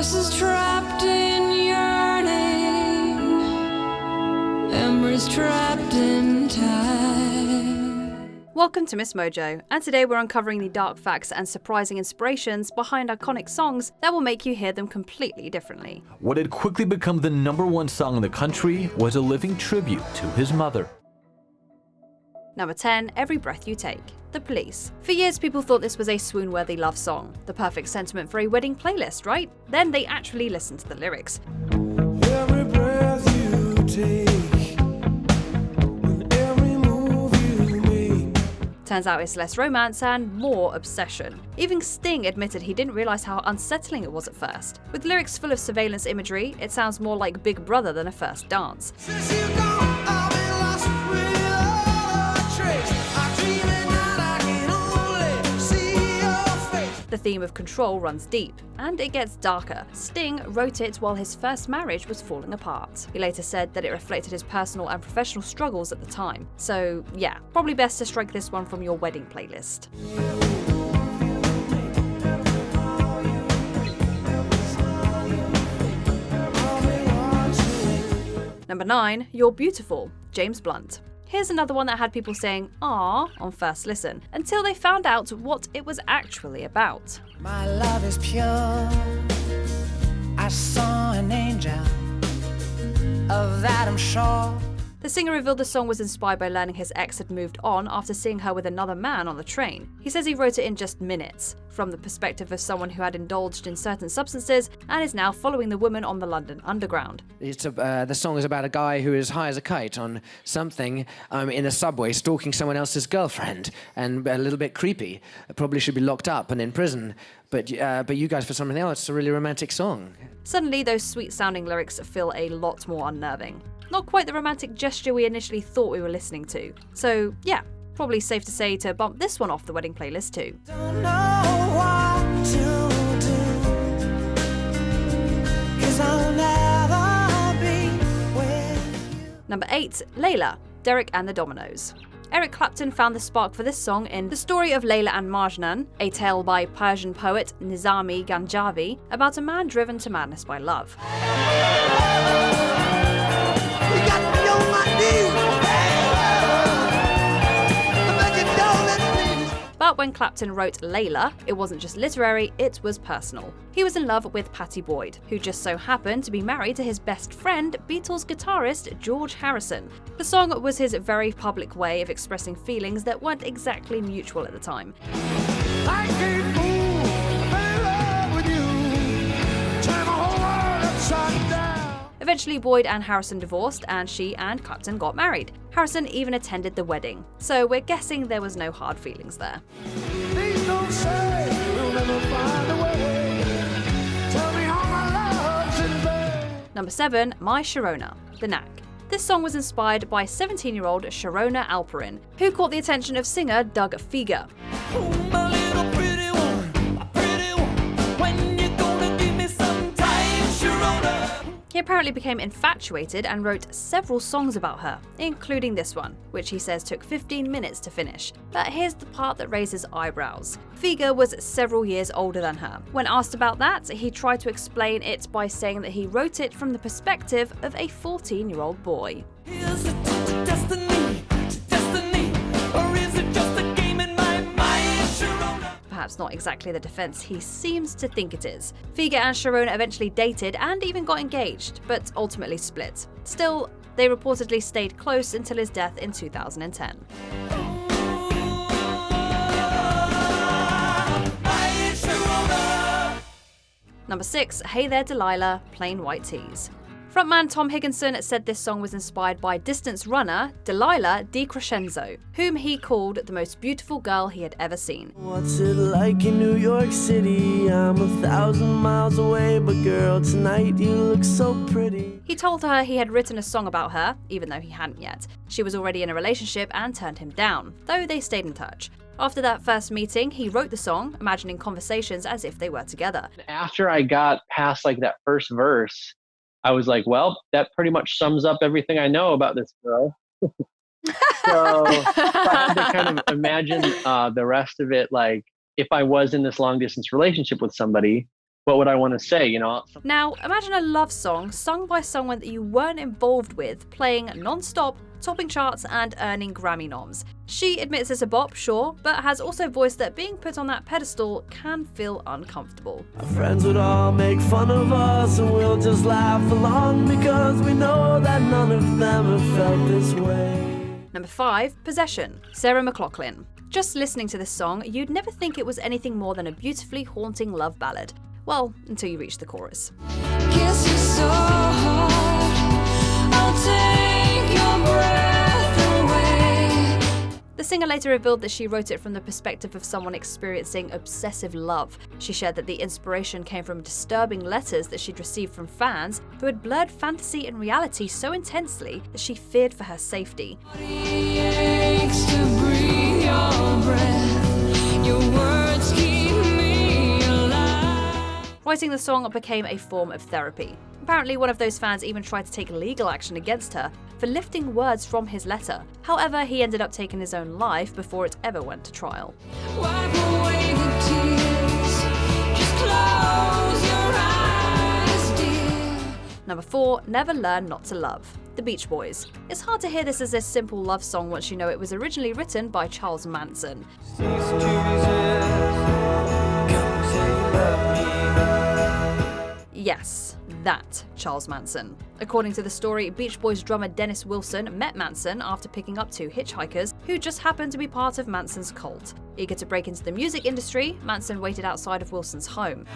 Horses trapped in yearning, embers trapped in time. Welcome to MsMojo, and today we're uncovering the dark facts and surprising inspirations behind iconic songs that will make you hear them completely differently. What had quickly become the #1 song in the country was a living tribute to his mother. Number 10, Every Breath You Take, The Police. For years, people thought this was a swoon-worthy love song, the perfect sentiment for a wedding playlist, right? Then they actually listened to the lyrics. Every breath you take, and every move you make. Turns out it's less romance and more obsession. Even Sting admitted he didn't realize how unsettling it was at first. With lyrics full of surveillance imagery, it sounds more like Big Brother than a first dance. Since you've gone, I've been lost without a trace. I dream at night, I can only see your face. The theme of control runs deep, and it gets darker. Sting wrote it while his first marriage was falling apart. He later said that it reflected his personal and professional struggles at the time. So yeah, probably best to strike this one from your wedding playlist. Number 9, Youre Beautiful, James Blunt. Here's another one that had people saying "aww" on first listen, until they found out what it was actually about. My love is pure. I saw an angel. Of that I'm sure. The singer revealed the song was inspired by learning his ex had moved on after seeing her with another man on the train. He says he wrote it in just minutes, from the perspective of someone who had indulged in certain substances and is now following the woman on the London Underground. The song is about a guy who is high as a kite on something in the subway, stalking someone else's girlfriend, and a little bit creepy. Probably should be locked up and in prison. But you guys, for something else, it's a really romantic song. Suddenly, those sweet-sounding lyrics feel a lot more unnerving. Not quite the romantic gesture we initially thought we were listening to. So yeah, probably safe to say to bump this one off the wedding playlist too. Don't know what to do, 'cause I'll never be with you. Number 8, Layla, Derek and the Dominoes. Eric Clapton found the spark for this song in The Story of Layla and Majnun, a tale by Persian poet Nizami Ganjavi about a man driven to madness by love. You got me on my knees. But when Clapton wrote Layla, it wasn't just literary, it was personal. He was in love with Pattie Boyd, who just so happened to be married to his best friend, Beatles guitarist George Harrison. The song was his very public way of expressing feelings that weren't exactly mutual at the time. I can't fool, I fell in love with you. Turn my whole world upside down. Eventually, Boyd and Harrison divorced, and she and Clapton got married. Harrison even attended the wedding, so we're guessing there was no hard feelings there. Please don't say we'll never find a way. Tell me how my love's in vain. Number 7, My Chirona, The Knack. This song was inspired by 17-year-old Chirona Alperin, who caught the attention of singer Doug Fieger. Oh, my little pretty one, when you gonna give me some time, Chirona? He apparently became infatuated and wrote several songs about her, including this one, which he says took 15 minutes to finish. But here's the part that raises eyebrows. Fieger was several years older than her. When asked about that, he tried to explain it by saying that he wrote it from the perspective of a 14-year-old boy. Is it destiny, or is it just a game in my mind, Chirona? Perhaps not exactly the defense he seems to think it is. Fieger and Chirona eventually dated and even got engaged, but ultimately split. Still, they reportedly stayed close until his death in 2010. Number 6, Hey There Delilah, Plain White Tees. Frontman Tom Higginson said this song was inspired by distance runner Delilah DiCrescenzo, whom he called the most beautiful girl he had ever seen. What's it like in New York City? I'm 1,000 miles away, but girl, tonight you look so pretty. He told her he had written a song about her, even though he hadn't yet. She was already in a relationship and turned him down, though they stayed in touch. After that first meeting, he wrote the song, imagining conversations as if they were together. After I got past like that first verse, I was like, well, that pretty much sums up everything I know about this girl. So I had to kind of imagine the rest of it, like if I was in this long distance relationship with somebody, what would I want to say, you know? Now, imagine a love song sung by someone that you weren't involved with, playing non-stop, topping charts and earning Grammy noms. She admits it's a bop, sure, but has also voiced that being put on that pedestal can feel uncomfortable. Our friends would all make fun of us, and we'll just laugh along because we know that none of them have felt this way. Number 5, Possession, Sarah McLachlan. Just listening to this song, you'd never think it was anything more than a beautifully haunting love ballad. Well, until you reach the chorus. Kiss you so hard, I'll take your breath away. The singer later revealed that she wrote it from the perspective of someone experiencing obsessive love. She shared that the inspiration came from disturbing letters that she'd received from fans who had blurred fantasy and reality so intensely that she feared for her safety. Body aches to breathe your breath. Your words keep me alive. Writing the song became a form of therapy. Apparently, one of those fans even tried to take legal action against her for lifting words from his letter. However, he ended up taking his own life before it ever went to trial. Wipe away the tears. Just close your eyes, dear. Number 4, Never Learn Not to Love, The Beach Boys. It's hard to hear this as a simple love song once you know it was originally written by Charles Manson. Yes, that Charles Manson. According to the story, Beach Boys drummer Dennis Wilson met Manson after picking up 2 hitchhikers who just happened to be part of Manson's cult. Eager to break into the music industry, Manson waited outside of Wilson's home.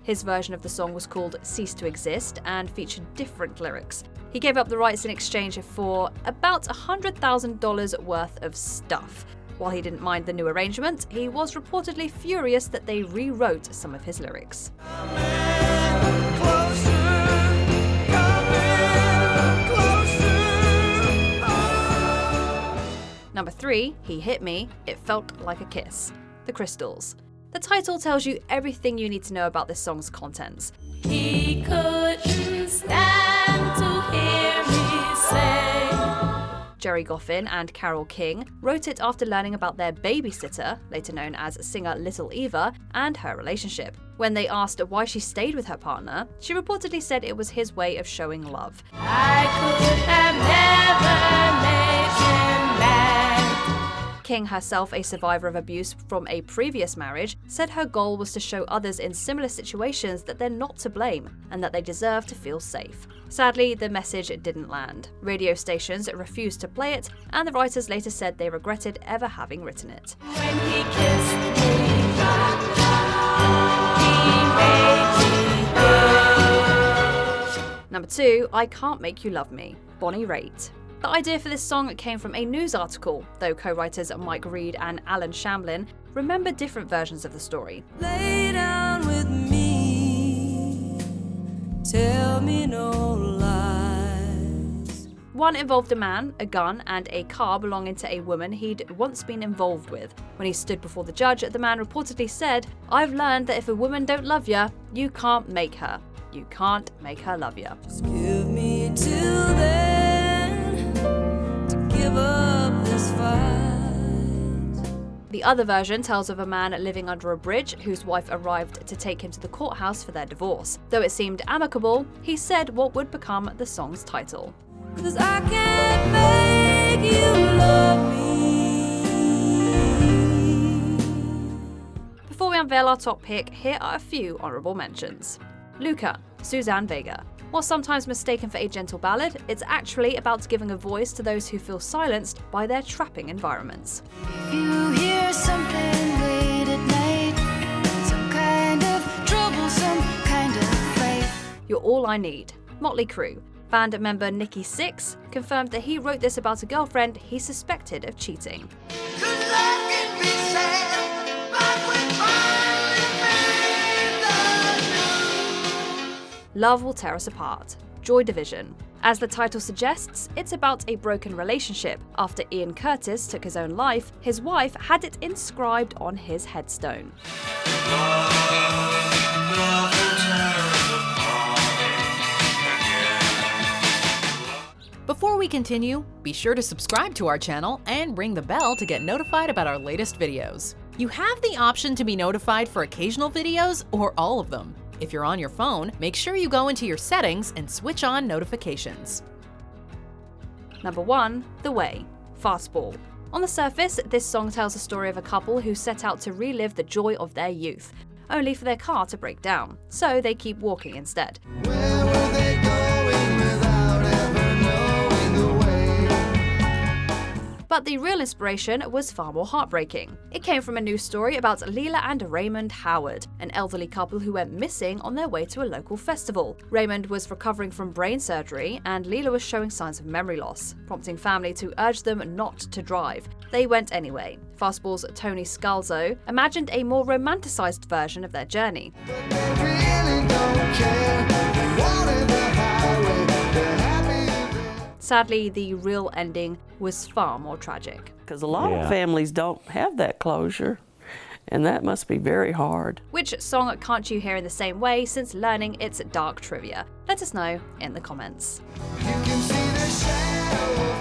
His version of the song was called Cease to Exist and featured different lyrics. He gave up the rights in exchange for about $100,000 worth of stuff. While he didn't mind the new arrangement, he was reportedly furious that they rewrote some of his lyrics. Number 3, He Hit Me, It Felt Like a Kiss, The Crystals. The title tells you everything you need to know about this song's contents. He couldn't stand to hear me say. Jerry Goffin and Carole King wrote it after learning about their babysitter, later known as singer Little Eva, and her relationship. When they asked why she stayed with her partner, she reportedly said it was his way of showing love. I could have never made him mad. King, herself a survivor of abuse from a previous marriage, said her goal was to show others in similar situations that they're not to blame and that they deserve to feel safe. Sadly, the message didn't land. Radio stations refused to play it, and the writers later said they regretted ever having written it. When he kissed me, he made me feel. Number 2, I Can't Make You Love Me, Bonnie Raitt. The idea for this song came from a news article, though co-writers Mike Reed and Alan Shamlin remember different versions of the story. Lay down with me, tell me no lies. One involved a man, a gun, and a car belonging to a woman he'd once been involved with. When he stood before the judge, the man reportedly said, "I've learned that if a woman don't love ya, you can't make her. You can't make her love ya." Just give me till then to give up this fight. The other version tells of a man living under a bridge whose wife arrived to take him to the courthouse for their divorce. Though it seemed amicable, he said what would become the song's title. 'Cause I can't make you love me. Before we unveil our top pick, here are a few honourable mentions. Luca, Suzanne Vega. While sometimes mistaken for a gentle ballad, it's actually about giving a voice to those who feel silenced by their trapping environments. If you hear something late at night, some kind of trouble, some kind of fight. You're All I Need, Motley Crue. Band member Nicky Sixx confirmed that he wrote this about a girlfriend he suspected of cheating. Good luck and be sad, like we finally made the news. Love Will Tear Us Apart, Joy Division. As the title suggests, it's about a broken relationship. After Ian Curtis took his own life, his wife had it inscribed on his headstone. Before we continue, be sure to subscribe to our channel and ring the bell to get notified about our latest videos. You have the option to be notified for occasional videos or all of them. If you're on your phone, make sure you go into your settings and switch on notifications. Number 1. The Way, Fastball. On the surface, this song tells the story of a couple who set out to relive the joy of their youth, only for their car to break down, so they keep walking instead. Where were they going without ever knowing the way? But the real inspiration was far more heartbreaking. It came from a news story about Leila and Raymond Howard, an elderly couple who went missing on their way to a local festival. Raymond was recovering from brain surgery and Leila was showing signs of memory loss, prompting family to urge them not to drive. They went anyway. Fastball's Tony Scalzo imagined a more romanticized version of their journey. They really don't care. They wanted the highway. They're happy there. Sadly, the real ending was far more tragic. Because a lot of families don't have that closure, and that must be very hard. Which song can't you hear in the same way since learning its dark trivia? Let us know in the comments. You can see the shadow